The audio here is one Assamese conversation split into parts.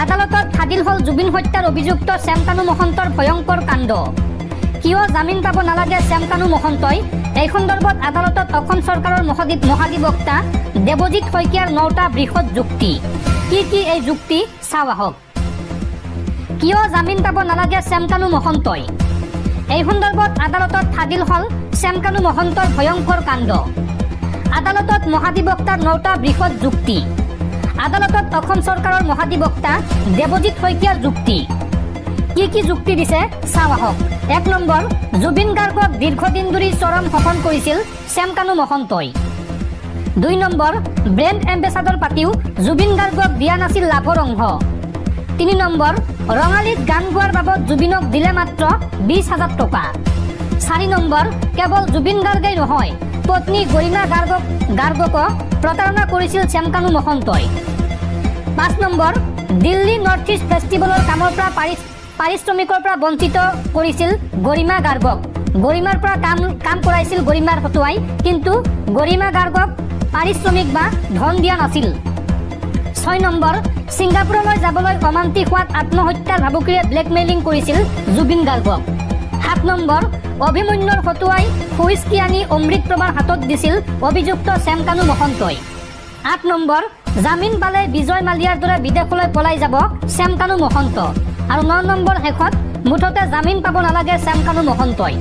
আদালতত ফাদিল হল জুবিন হত্যাৰ অভিযুক্ত শ্যামকানু মহন্তৰ ভয়ংকৰ কাণ্ড। কিয় জামিন পাব নালাগে শ্যামকানু মহন্তই? এই সন্দৰ্ভত আদালতত অসম চৰকাৰৰ মহাধিবক্তা দেৱজিৎ শইকীয়াৰ 9টা বৃহৎ যুক্তি। কি এই যুক্তি চাওঁ আহক। কিয় জামিন পাব নালাগে শ্যামকানু মহন্তই? এই সন্দৰ্ভত আদালতত ফাদিল হল শ্যামকানু মহন্তৰ ভয়ংকৰ কাণ্ড। আদালতত মহাধিবক্তাৰ 9টা বৃহৎ যুক্তি। আদালতত অসম চৰকাৰৰ মহাধিবক্তা দেৱজিৎ শইকীয়াৰ যুক্তি। কি যুক্তি দিছে চাওঁ আহক। 1 নম্বৰ, জুবিন গাৰ্গক দীৰ্ঘদিন ধৰি চৰম শোষণ কৰিছিল শ্যামকানু মহন্তই। 2 নম্বৰ, ব্ৰেণ্ড এম্বেচাডৰ পাতিও জুবিন গাৰ্গক দিয়া নাছিল লাভৰ অংশ। 3 নম্বৰ, ৰঙালীত গান গোৱাৰ বাবদ জুবিনক দিলে মাত্ৰ 20,000 টকা। 4 নম্বৰ, কেৱল জুবিন গাৰ্গেই নহয়, পত্নী গৰিমা গাৰ্গক প্ৰতাৰণা কৰিছিল শ্যামকানু মহন্তই। 5 নম্বৰ, দিল্লী নৰ্থ ইষ্ট ফেষ্টিভেলৰ কামৰ পৰা পাৰিশ্ৰমিকৰ পৰা বঞ্চিত কৰিছিল গৰিমা গাৰ্গক। গৰিমাৰ পৰা কাম কৰাইছিল গৰিমাৰ হতুৱাই, কিন্তু গৰিমা গাৰ্গক পাৰিশ্ৰমিক বা ধন দিয়া নাছিল। 6 নম্বৰ, ছিংগাপুৰলৈ যাবলৈ অমান্তিক হোৱাত আত্মহত্যাৰ ভাবুকিৰে ব্লেকমেইলিং কৰিছিল জুবিন গাৰ্গক। 7 নম্বৰ, অভিমন্যুৰ হতুৱাই হুইস্কি আনি অমৃত প্ৰভাৰ হাতত দিছিল অভিযুক্ত শ্যামকানু মহন্তই। 8 নম্বৰ, জামিন পালে বিজয় মালিয়াৰ দৰে বিদেশলৈ পলাই যাব শ্যামকানু মহন্ত। আৰু 9 নম্বৰ, শেষত মুঠতে জামিন পাব নালাগে শ্যামকানু মহন্তই।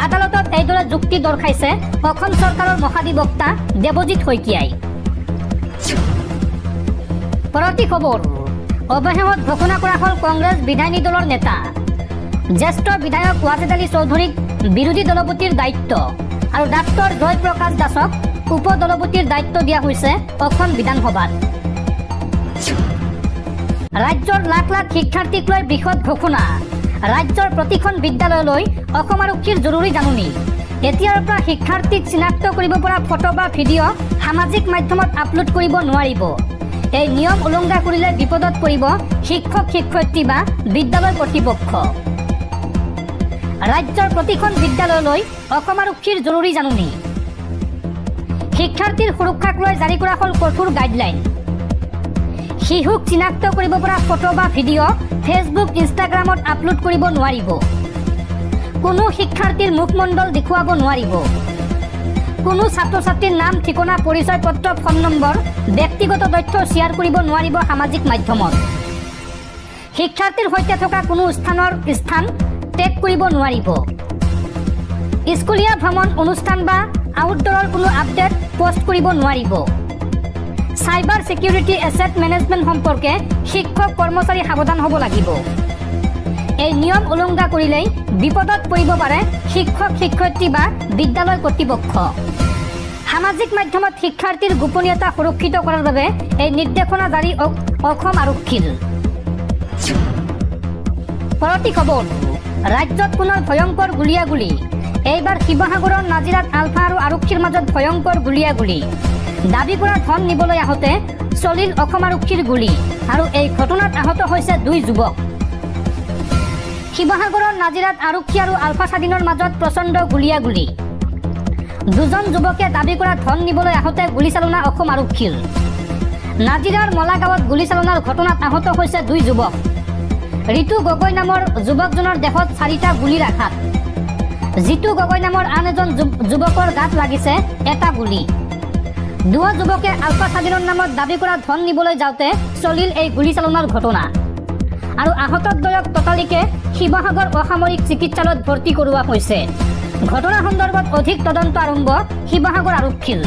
আদালতত এইদৰে যুক্তি দৰ্শাইছে অসম চৰকাৰৰ মহাধিবক্তা দেৱজিৎ শইকীয়াই। পৰৱৰ্তী খবৰ, অৱশেষত ঘোষণা কৰা হ'ল কংগ্ৰেছ বিধায়িনী দলৰ নেতা। জ্যেষ্ঠ বিধায়ক ৱাজেদ আলী চৌধুৰীক বিৰোধী দলপতিৰ দায়িত্ব আৰু ডাক্তৰ জয়প্ৰকাশ দাসক উপ দলপতিৰ দায়িত্ব দিয়া হৈছে অসম বিধানসভাত। ৰাজ্যৰ লাখ লাখ শিক্ষাৰ্থীক লৈ বৃহৎ ঘোষণা। ৰাজ্যৰ প্ৰতিখন বিদ্যালয়লৈ অসম আৰক্ষীৰ জৰুৰী জাননী। এতিয়াৰ পৰা শিক্ষাৰ্থীক চিনাক্ত কৰিব পৰা ফটো বা ভিডিঅ' সামাজিক মাধ্যমত আপলোড কৰিব নোৱাৰিব। এই নিয়ম উলংঘা কৰিলে বিপদত পৰিব শিক্ষক শিক্ষয়িত্ৰী বা বিদ্যালয় কৰ্তৃপক্ষ। ৰাজ্যৰ প্ৰতিখন বিদ্যালয়লৈ অসম আৰক্ষীৰ জৰুৰী জাননী। শিক্ষাৰ্থীৰ সুৰক্ষাক লৈ জাৰি কৰা হ'ল কঠোৰ গাইডলাইন। শিশুক চিনাক্ত কৰিব পৰা ফটো বা ভিডিঅ' ফেচবুক ইনষ্টাগ্ৰামত আপলোড কৰিব নোৱাৰিব। কোনো শিক্ষাৰ্থীৰ মুখমণ্ডল দেখুৱাব নোৱাৰিব। কোনো ছাত্ৰ ছাত্ৰীৰ নাম ঠিকনা পৰিচয় পত্ৰ ফোন নম্বৰ ব্যক্তিগত তথ্য শ্বেয়াৰ কৰিব নোৱাৰিব সামাজিক মাধ্যমত। শিক্ষাৰ্থীৰ সৈতে থকা কোনো স্থান টেগ কৰিব নোৱাৰিব। স্কুলীয়া ভ্ৰমণ অনুষ্ঠান বা আউটডোৰৰ কোনো আপডেট পোষ্ট কৰিব নোৱাৰিব। চাইবাৰ ছিকিউৰিটি এছেট মেনেজমেণ্ট সম্পৰ্কে শিক্ষক কৰ্মচাৰী সাৱধান হ'ব লাগিব। এই নিয়ম উলংঘা কৰিলেই বিপদত পৰিব পাৰে শিক্ষক শিক্ষয়িত্ৰী বা বিদ্যালয় কৰ্তৃপক্ষ। সামাজিক মাধ্যমত শিক্ষাৰ্থীৰ গোপনীয়তা সুৰক্ষিত কৰাৰ বাবে এই নিৰ্দেশনা জাৰি অসম আৰক্ষীৰ। পৰৱৰ্তী খবৰ, ৰাজ্যত পুনৰ ভয়ংকৰ গুলিয়াগুলি। এইবাৰ শিৱসাগৰৰ নাজিৰাত আলফা আৰু আৰক্ষীৰ মাজত ভয়ংকৰ গুলিয়াগুলি। দাবী কৰা ধন নিবলৈ আহোঁতে চলিল অসম আৰক্ষীৰ গুলী আৰু এই ঘটনাত আহত হৈছে 2 যুৱক। শিৱসাগৰৰ নাজিৰাত আৰক্ষী আৰু আলফা স্বাধীনৰ মাজত প্ৰচণ্ড গুলিয়াগুলি। 2জন যুৱকে দাবী কৰা ধন নিবলৈ আহোঁতে গুলীচালনা অসম আৰক্ষীৰ। নাজিৰাৰ মলাগাঁৱত গুলীচালনাৰ ঘটনাত আহত হৈছে 2 যুৱক। ঋতু গগৈ নামৰ যুৱকজনৰ দেহত 4টা গুলীৰ আঘাত। জিতু গগৈ নামৰ আন এজন যুৱকৰ গাত লাগিছে 1টা গুলী। 2 যুৱকে আলফা স্বাধীনৰ নামত দাবী কৰা ধন নিবলৈ যাওঁতে চলিল এই গুলীচালনাৰ ঘটনা আৰু আহতদ্বয়ক ততালিকে শিৱসাগৰ অসামৰিক চিকিৎসালয়ত ভৰ্তি কৰোৱা হৈছে। ঘটনা সন্দৰ্ভত অধিক তদন্ত আৰম্ভ শিৱসাগৰ আৰক্ষীৰ।